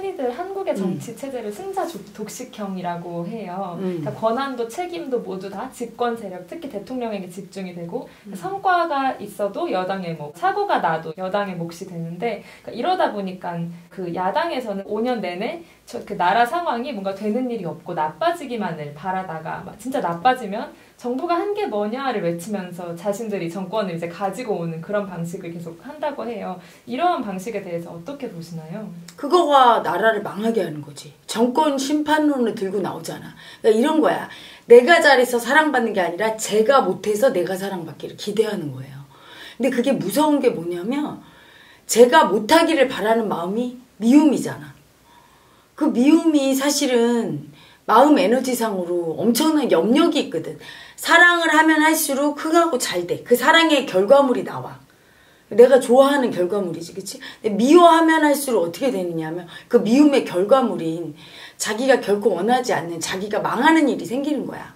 흔히들 한국의 정치 체제를 승자 독식형이라고 해요. 그러니까 권한도 책임도 모두 다 집권 세력, 특히 대통령에게 집중이 되고 성과가 있어도 여당의 몫, 사고가 나도 여당의 몫이 되는데 그러니까 이러다 보니까 그 야당에서는 5년 내내 그 나라 상황이 뭔가 되는 일이 없고 나빠지기만을 바라다가 진짜 나빠지면 정부가 한 게 뭐냐를 외치면서 자신들이 정권을 이제 가지고 오는 그런 방식을 계속 한다고 해요. 이러한 방식에 대해서 어떻게 보시나요? 그거가 나라를 망하게 하는 거지. 정권 심판론을 들고 나오잖아. 그러니까 이런 거야. 내가 잘해서 사랑받는 게 아니라 제가 못해서 내가 사랑받기를 기대하는 거예요. 근데 그게 무서운 게 뭐냐면 제가 못하기를 바라는 마음이 미움이잖아. 그 미움이 사실은 마음 에너지상으로 엄청난 염력이 있거든. 사랑을 하면 할수록 흥하고 잘 돼. 그 사랑의 결과물이 나와. 내가 좋아하는 결과물이지, 그치? 근데 미워하면 할수록 어떻게 되느냐 하면 그 미움의 결과물인 자기가 결코 원하지 않는 자기가 망하는 일이 생기는 거야.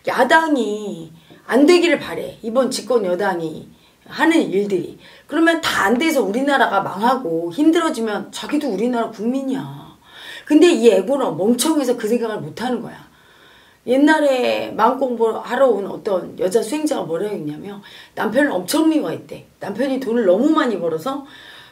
야당이 안 되기를 바래. 이번 집권 여당이 하는 일들이. 그러면 다 안 돼서 우리나라가 망하고 힘들어지면 자기도 우리나라 국민이야. 근데 이 애고는 멍청해서 그 생각을 못하는 거야. 옛날에 마음 공부하러 온 어떤 여자 수행자가 뭐라고 했냐면 남편을 엄청 미워했대. 남편이 돈을 너무 많이 벌어서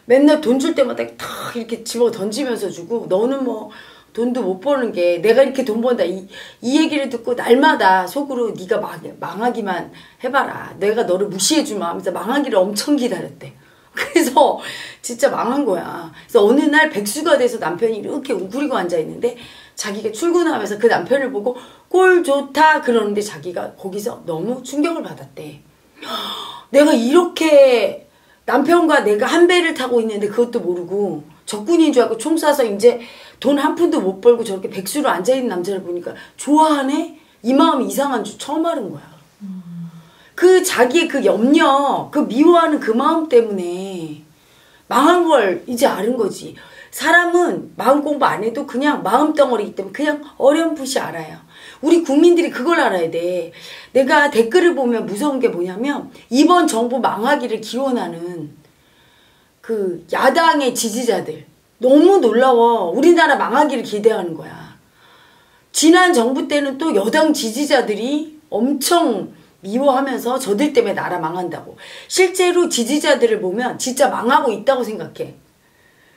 맨날 돈 줄 때마다 탁 이렇게 집어 던지면서 주고 너는 뭐 돈도 못 버는 게 내가 이렇게 돈 번다. 이 얘기를 듣고 날마다 속으로 네가 망하기만 해봐라. 내가 너를 무시해주마 하면서 망하기를 엄청 기다렸대. 그래서 진짜 망한 거야. 그래서 어느 날 백수가 돼서 남편이 이렇게 웅크리고 앉아있는데 자기가 출근하면서 그 남편을 보고 꼴 좋다 그러는데 자기가 거기서 너무 충격을 받았대. 내가 이렇게 남편과 내가 한 배를 타고 있는데 그것도 모르고 적군인 줄 알고 총 쏴서 이제 돈 한 푼도 못 벌고 저렇게 백수로 앉아있는 남자를 보니까 좋아하네? 이 마음이 이상한 줄 처음 알은 거야. 그 자기의 그 염려, 그 미워하는 그 마음 때문에 망한 걸 이제 아는 거지. 사람은 마음 공부 안 해도 그냥 마음덩어리이기 때문에 그냥 어렴풋이 알아요. 우리 국민들이 그걸 알아야 돼. 내가 댓글을 보면 무서운 게 뭐냐면 이번 정부 망하기를 기원하는 그 야당의 지지자들 너무 놀라워. 우리나라 망하기를 기대하는 거야. 지난 정부 때는 또 여당 지지자들이 엄청 미워하면서 저들 때문에 나라 망한다고. 실제로 지지자들을 보면 진짜 망하고 있다고 생각해.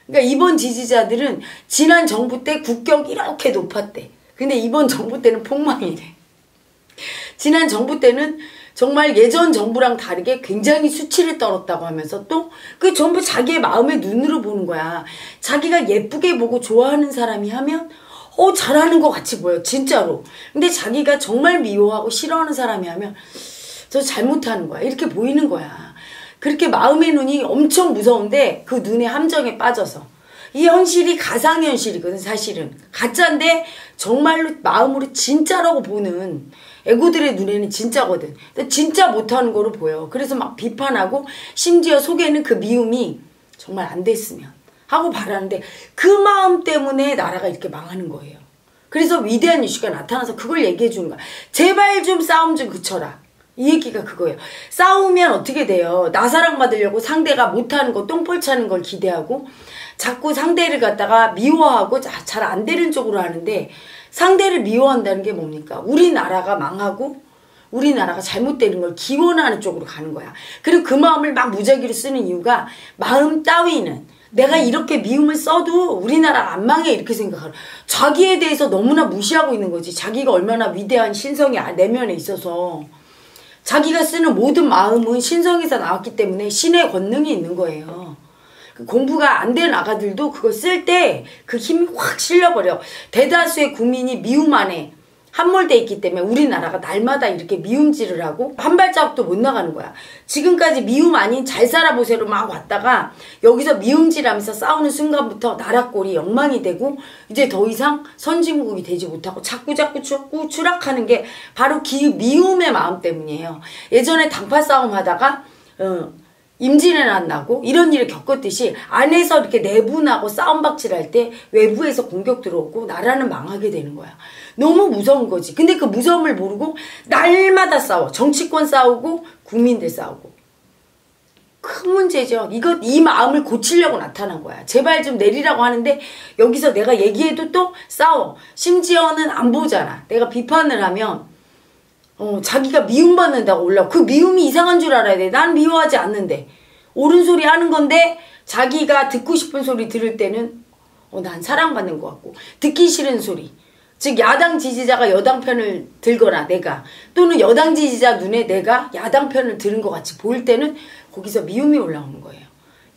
그러니까 이번 지지자들은 지난 정부 때 국격이 이렇게 높았대. 근데 이번 정부 때는 폭망이래. 지난 정부 때는 정말 예전 정부랑 다르게 굉장히 수치를 떨었다고 하면서 또 그 전부 자기의 마음의 눈으로 보는 거야. 자기가 예쁘게 보고 좋아하는 사람이 하면 잘하는 것 같이 보여. 진짜로. 근데 자기가 정말 미워하고 싫어하는 사람이 하면 저 잘못하는 거야. 이렇게 보이는 거야. 그렇게 마음의 눈이 엄청 무서운데 그 눈의 함정에 빠져서. 이 현실이 가상현실이거든 사실은. 가짜인데 정말로 마음으로 진짜라고 보는 애고들의 눈에는 진짜거든. 근데 진짜 못하는 거로 보여. 그래서 막 비판하고 심지어 속에는 그 미움이 정말 안 됐으면 하고 바라는데 그 마음 때문에 나라가 이렇게 망하는 거예요. 그래서 위대한 이슈가 나타나서 그걸 얘기해 주는 거야. 제발 좀 싸움 좀 그쳐라. 이 얘기가 그거예요. 싸우면 어떻게 돼요? 나 사랑받으려고 상대가 못하는 거 똥볼 차는 걸 기대하고 자꾸 상대를 갖다가 미워하고 잘 안 되는 쪽으로 하는데 상대를 미워한다는 게 뭡니까? 우리나라가 망하고 우리나라가 잘못되는 걸 기원하는 쪽으로 가는 거야. 그리고 그 마음을 막 무작위로 쓰는 이유가 마음 따위는 내가 이렇게 미움을 써도 우리나라가 안 망해 이렇게 생각하는 자기에 대해서 너무나 무시하고 있는 거지. 자기가 얼마나 위대한 신성이 내면에 있어서 자기가 쓰는 모든 마음은 신성에서 나왔기 때문에 신의 권능이 있는 거예요. 공부가 안 된 아가들도 그걸 쓸 때 그 힘이 확 실려버려. 대다수의 국민이 미움 안에 함몰돼 있기 때문에 우리나라가 날마다 이렇게 미움질을 하고 한 발자국도 못 나가는 거야. 지금까지 미움 아닌 잘 살아보세요로 막 왔다가 여기서 미움질하면서 싸우는 순간부터 나라 꼴이 엉망이 되고 이제 더 이상 선진국이 되지 못하고 자꾸 추락하는 게 바로 그 미움의 마음 때문이에요. 예전에 당파 싸움 하다가 임진왜란 나고 이런 일을 겪었듯이 안에서 이렇게 내분하고 싸움박질할 때 외부에서 공격 들어오고 나라는 망하게 되는 거야. 너무 무서운 거지. 근데 그 무서움을 모르고 날마다 싸워. 정치권 싸우고 국민들 싸우고. 큰 문제죠. 이 마음을 고치려고 나타난 거야. 제발 좀 내리라고 하는데 여기서 내가 얘기해도 또 싸워. 심지어는 안 보잖아. 내가 비판을 하면 자기가 미움받는다고 올라오고 그 미움이 이상한 줄 알아야 돼. 난 미워하지 않는데. 옳은 소리 하는 건데 자기가 듣고 싶은 소리 들을 때는 난 사랑받는 것 같고 듣기 싫은 소리. 즉 야당 지지자가 여당 편을 들거나 내가 또는 여당 지지자 눈에 내가 야당 편을 들은 것 같이 보일 때는 거기서 미움이 올라오는 거예요.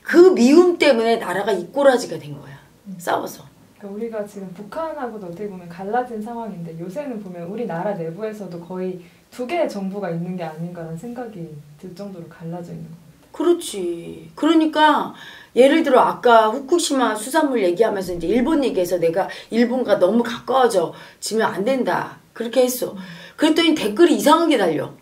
그 미움 때문에 나라가 이꼬라지가 된 거야. 싸워서. 그러니까 우리가 지금 북한하고도 어떻게 보면 갈라진 상황인데 요새는 보면 우리나라 내부에서도 거의 두 개의 정부가 있는 게 아닌가라는 생각이 들 정도로 갈라져 있는 것 같아요. 그렇지. 그러니까 예를 들어 아까 후쿠시마 수산물 얘기하면서 이제 일본 얘기해서 내가 일본과 너무 가까워져 지면 안 된다. 그렇게 했어. 그랬더니 댓글이 이상하게 달려.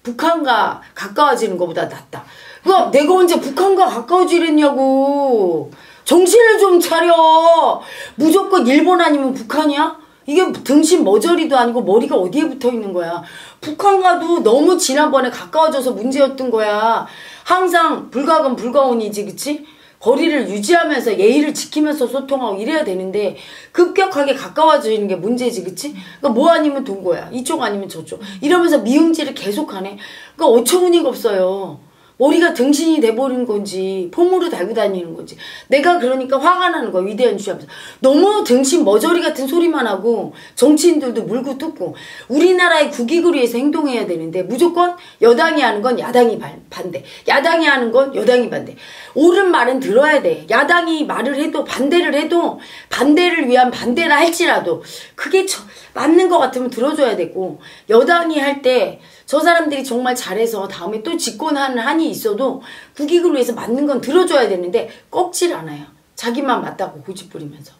북한과 가까워지는 것보다 낫다. 그러니까 내가 언제 북한과 가까워지랬냐고. 정신을 좀 차려. 무조건 일본 아니면 북한이야? 이게 등신 머저리도 아니고 머리가 어디에 붙어 있는 거야. 북한과도 너무 지난번에 가까워져서 문제였던 거야. 항상 불가근 불가온이지, 그치? 거리를 유지하면서 예의를 지키면서 소통하고 이래야 되는데 급격하게 가까워지는 게 문제지, 그치? 그러니까 뭐 아니면 돈 거야. 이쪽 아니면 저쪽. 이러면서 미움질을 계속하네. 그러니까 어처구니가 없어요. 머리가 등신이 돼버린 건지 폼으로 달고 다니는 건지 내가 그러니까 화가 나는 거야. 위대한 주하면서 너무 등신 머저리 같은 소리만 하고 정치인들도 물고 뜯고 우리나라의 국익을 위해서 행동해야 되는데 무조건 여당이 하는 건 야당이 반대, 야당이 하는 건 여당이 반대. 옳은 말은 들어야 돼. 야당이 말을 해도 반대를 해도 반대를 위한 반대를 할지라도 그게 맞는 것 같으면 들어줘야 되고 여당이 할 때 저 사람들이 정말 잘해서 다음에 또 집권하는 한이 있어도 국익을 위해서 맞는 건 들어줘야 되는데 꺾질 않아요. 자기만 맞다고 고집 부리면서.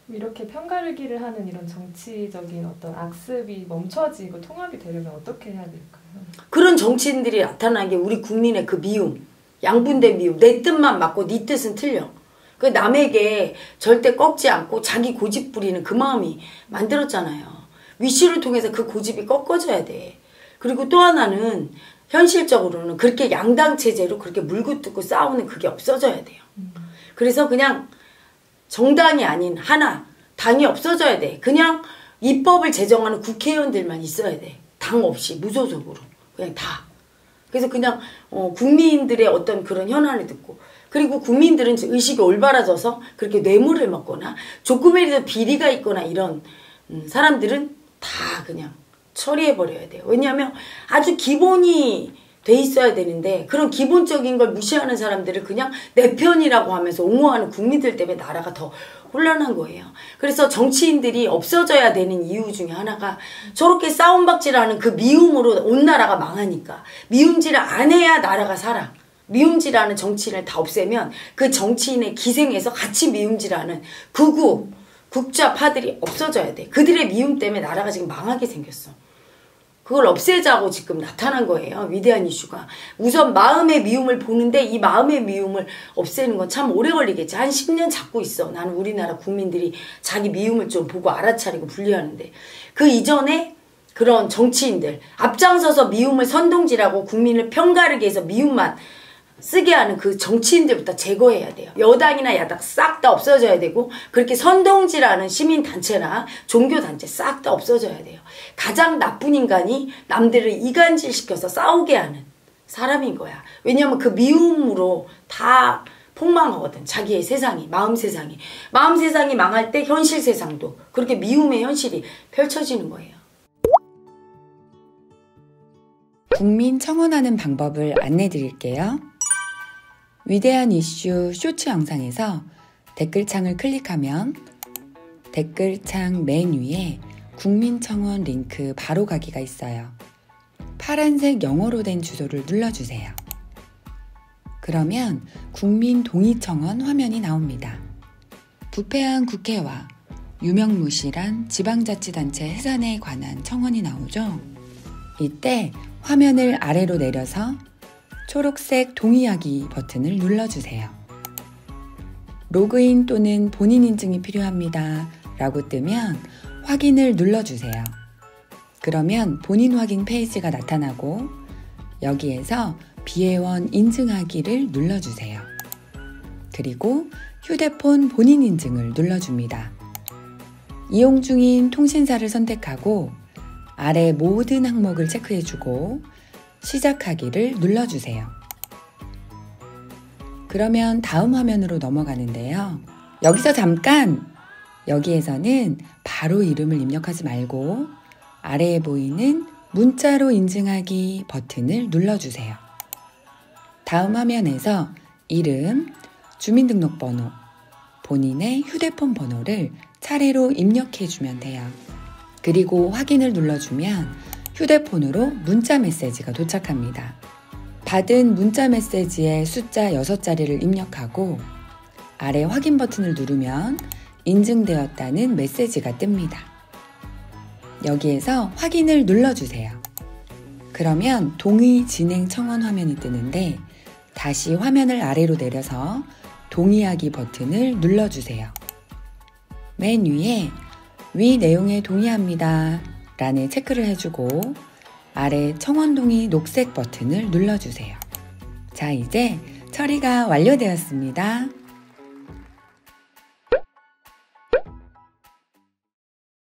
이렇게 편가르기를 하는 이런 정치적인 어떤 악습이 멈춰지고 통합이 되려면 어떻게 해야 될까요? 그런 정치인들이 나타나는 게 우리 국민의 그 미움, 양분된 미움. 내 뜻만 맞고 네 뜻은 틀려. 그 남에게 절대 꺾지 않고 자기 고집 부리는 그 마음이 만들었잖아요. 위시를 통해서 그 고집이 꺾어져야 돼. 그리고 또 하나는 현실적으로는 그렇게 양당 체제로 그렇게 물고 뜯고 싸우는 그게 없어져야 돼요. 그래서 그냥 정당이 아닌 하나, 당이 없어져야 돼. 그냥 입법을 제정하는 국회의원들만 있어야 돼. 당 없이 무소속으로 그냥 다. 그래서 그냥 국민들의 어떤 그런 현안을 듣고 그리고 국민들은 의식이 올바라져서 그렇게 뇌물을 먹거나 조금이라도 비리가 있거나 이런 사람들은 다 그냥 처리해버려야 돼요. 왜냐하면 아주 기본이 돼 있어야 되는데 그런 기본적인 걸 무시하는 사람들을 그냥 내 편이라고 하면서 옹호하는 국민들 때문에 나라가 더 혼란한 거예요. 그래서 정치인들이 없어져야 되는 이유 중에 하나가 저렇게 싸움박질하는 그 미움으로 온 나라가 망하니까 미움질을 안 해야 나라가 살아. 미움질하는 정치인을 다 없애면 그 정치인의 기생에서 같이 미움질하는 국좌파들이 없어져야 돼. 그들의 미움 때문에 나라가 지금 망하게 생겼어. 그걸 없애자고 지금 나타난 거예요. 위대한 이슈가. 우선 마음의 미움을 보는데 이 마음의 미움을 없애는 건 참 오래 걸리겠지. 한 10년 잡고 있어. 나는 우리나라 국민들이 자기 미움을 좀 보고 알아차리고 분리하는데. 그 이전에 그런 정치인들 앞장서서 미움을 선동질하고 국민을 편가르게 해서 미움만 쓰게 하는 그 정치인들부터 제거해야 돼요. 여당이나 야당 싹 다 없어져야 되고 그렇게 선동질하는 시민단체나 종교단체 싹 다 없어져야 돼요. 가장 나쁜 인간이 남들을 이간질시켜서 싸우게 하는 사람인 거야. 왜냐하면 그 미움으로 다 폭망하거든. 자기의 세상이, 마음 세상이. 마음 세상이 망할 때 현실 세상도 그렇게 미움의 현실이 펼쳐지는 거예요. 국민 청원하는 방법을 안내 드릴게요. 위대한 이슈 쇼츠 영상에서 댓글창을 클릭하면 댓글창 맨 위에 국민청원 링크 바로 가기가 있어요. 파란색 영어로 된 주소를 눌러주세요. 그러면 국민동의청원 화면이 나옵니다. 부패한 국회와 유명무실한 지방자치단체 해산에 관한 청원이 나오죠. 이때 화면을 아래로 내려서 초록색 동의하기 버튼을 눌러주세요. 로그인 또는 본인 인증이 필요합니다 라고 뜨면 확인을 눌러주세요. 그러면 본인 확인 페이지가 나타나고 여기에서 비회원 인증하기를 눌러주세요. 그리고 휴대폰 본인 인증을 눌러줍니다. 이용 중인 통신사를 선택하고 아래 모든 항목을 체크해주고 시작하기를 눌러주세요. 그러면 다음 화면으로 넘어가는데요. 여기서 잠깐! 여기에서는 바로 이름을 입력하지 말고 아래에 보이는 문자로 인증하기 버튼을 눌러주세요. 다음 화면에서 이름, 주민등록번호, 본인의 휴대폰 번호를 차례로 입력해주면 돼요. 그리고 확인을 눌러주면 휴대폰으로 문자 메시지가 도착합니다. 받은 문자 메시지의 숫자 6자리를 입력하고 아래 확인 버튼을 누르면 인증되었다는 메시지가 뜹니다. 여기에서 확인을 눌러주세요. 그러면 동의 진행 청원 화면이 뜨는데 다시 화면을 아래로 내려서 동의하기 버튼을 눌러주세요. 맨 위에 위 내용에 동의합니다 라는 체크를 해주고 아래 청원 동의 녹색 버튼을 눌러주세요. 자, 이제 처리가 완료되었습니다.